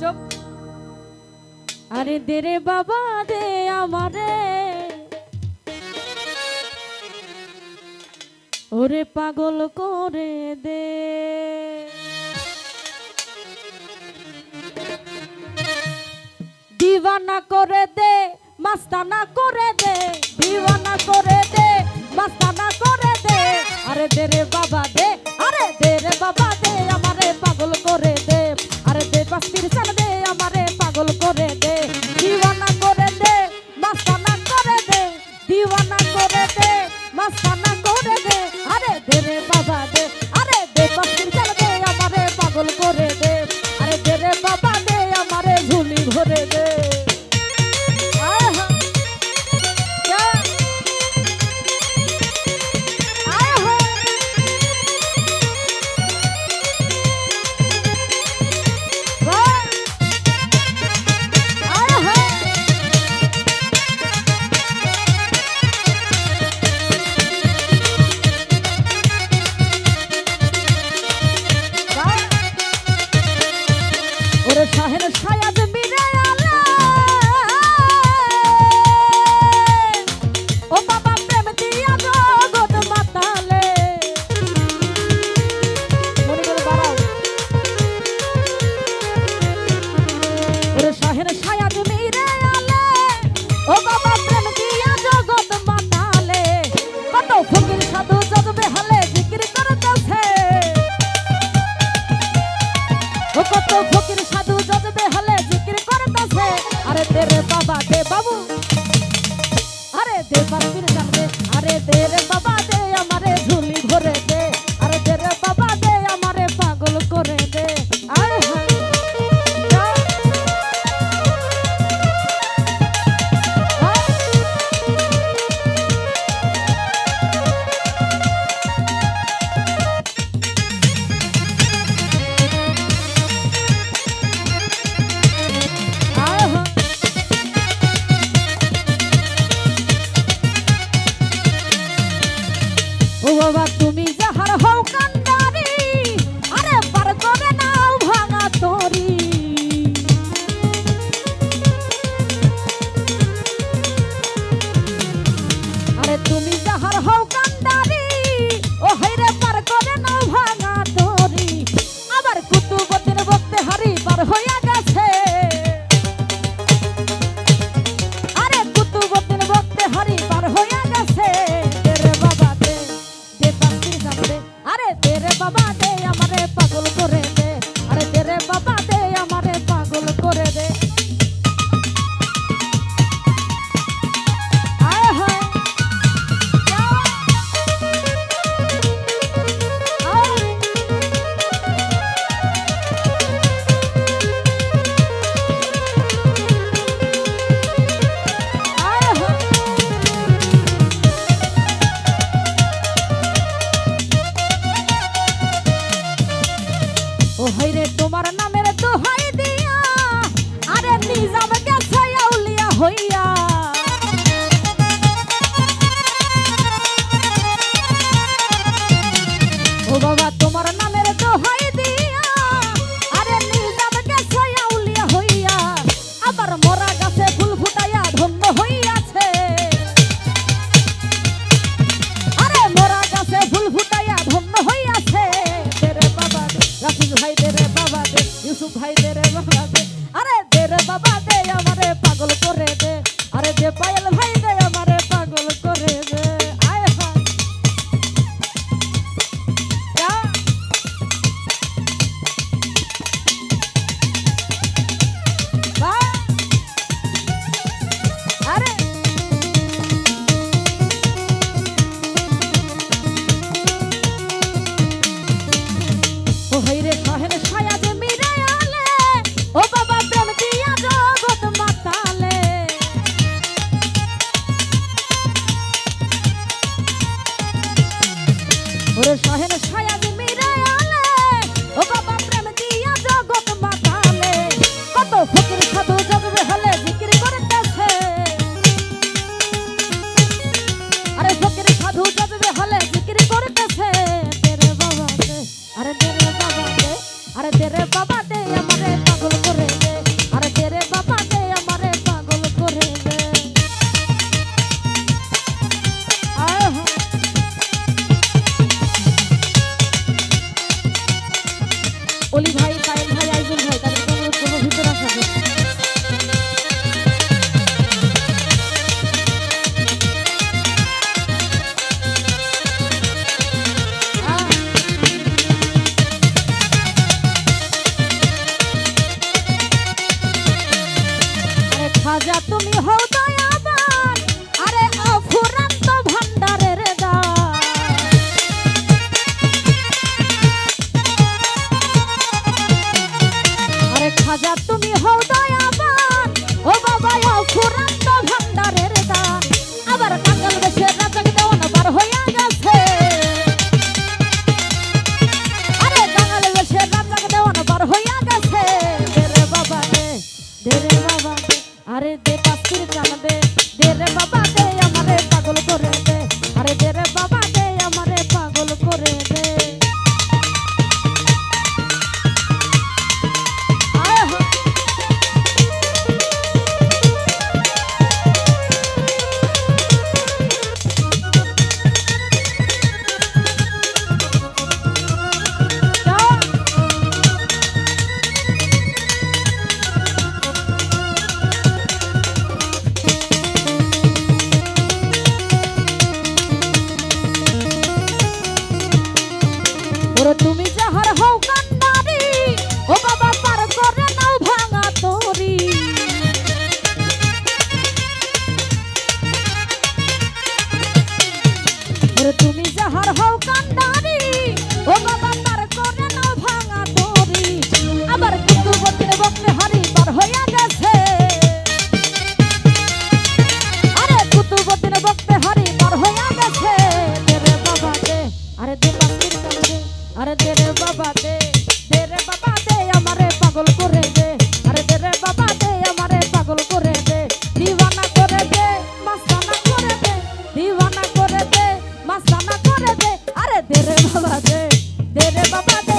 চুপ। আরে দে রে বাবা দে আমারে, ওরে পাগল করে দে। দিওয়ানা করে দে, মাস্তানা করে দে, দিওয়ানা করে দে, মাস্তানা করে দে। আরে দে রে বাবা দে, আরে দে রে বাবা দে আমারে পাগল করে দে। আরে দে বাস্তির চাল দে আমারে পাগল করে দে। দিওয়ানা করে দে, মাস্তানা করে দে, দিওয়ানা করে দে, মাস্তানা করে দে। আরে দে রে বাবা দে, আরে দে বাস্তির চাল দে আমারে পাগল করে দে। আরে দে রে বাবা দে আমারে ঝুলি ভরে দে। শাহের সায়াদ মিরে আলে, ও বাবা প্রেম দিয়া জগৎ মাতালে। মনে করে বাড়াও। ওরে শাহের সায়াদ মিরে আলে, ও বাবা প্রেম দিয়া জগৎ মাতালে। কত ফকির সাধু জজবে হালে জিকির করতেছে, ও কত ফকির সাধু জজবে হলে জিকির করতেছে। আরে দে রে বাবা দে বাবু, আরে দে বাস্তির চাল দে, আরে দে রে বাবা দে আমারে ঝুলি ভরে দে। আরে দে রে বাবা দে আমারে পাগল করে দে। আরে ও বাবা তুমি যাহার হও কান্ডারি, আরে পার করে নাও ভাঙা তরি। আরে তুমি যাহার হও কান্ডারি, ও হাইরে পার করে নাও ভাঙা তরি। আবার কুতুবুদ্দিন বক্তে হারি পার হইয়া গেছে, আরে কুতুবুদ্দিন বক্তে হারি পার হইয়া গেছে। আরে দে রে বাবা দে আমারে পাগল করে দে। আরে দে রে বাবা দে আমারে পাগল করে দে। আয় হায় ও হাইরে তোমার নামের দোহাই দিয়া, আরে নিজাম গেছে আউলিয়া হইয়া। ও বাবা তোমার নামের দোহাই দিয়া, আরে নিজাম গেছে আউলিয়া হইয়া। আবার মরা গাছে ফুল ফুটাইয়া ধন্য হইয়াছে, আরে মরা গাছে ফুল ফুটাইয়া ধন্য হইয়াছে। দে রে বাবা দে রাফিজ ভাই, দে রে বাবা দে ইউসুফ ভাই, দে রে বাবা দে। আরে দে রে বাবা দে আমারে পাগল করে দে। আরে দে পায়েল ভাই দে আমারে পাগল করে দে। আয় হায় আরে ও হাইরে শাহের সায়াদ মিরে আলে, ও বাবা প্রেম দিয়া জগৎ মাতালে। খাজা তুমি হও দয়াবান আরে অফুরন্ত ভান্ডারের দান আরে খাজা তুমি হও দয়াবান ও বাবা অফুরন্ত ভান্ডারের দান আবার কাঙ্গাল বেশে রাজাকে দেওয়ান বার হইয়া গেছে আরে কাঙ্গাল বেশে রাজাকে দেওয়ান বার হইয়া গেছে দেরে বাবা দে আরে দে পাস্তির চান দে রে বাবা দে আমারে পাগল করে দে আরে দে রে বাবা দে আমারে পাগল করে দে তুমি যাহার হও কান্নারি ও বাবা পার করে নাও ভাঙা তোরি তুমি যাহার হও কান্নারি ও বাবা পার করে নাও ভাঙা তোরি আবার কিন্তু বলতে বলতে হারি পার হইয়া গেছে আরে কুতুবুদ্দিন বলতে হারি পার হইয়া গেছে দেরে বাবা দে আরে দে পাখির কানে আরে দে রে বাবা দে রে বাবা দে আমারে পাগল করে দে আরে দে রে বাবা দে আমারে পাগল করে দে দিওয়ানা করে দে মাস্তানা করে দে দিওয়ানা করে দে মাস্তানা করে দে আরে দে রে বাবা দে রে বাবা দে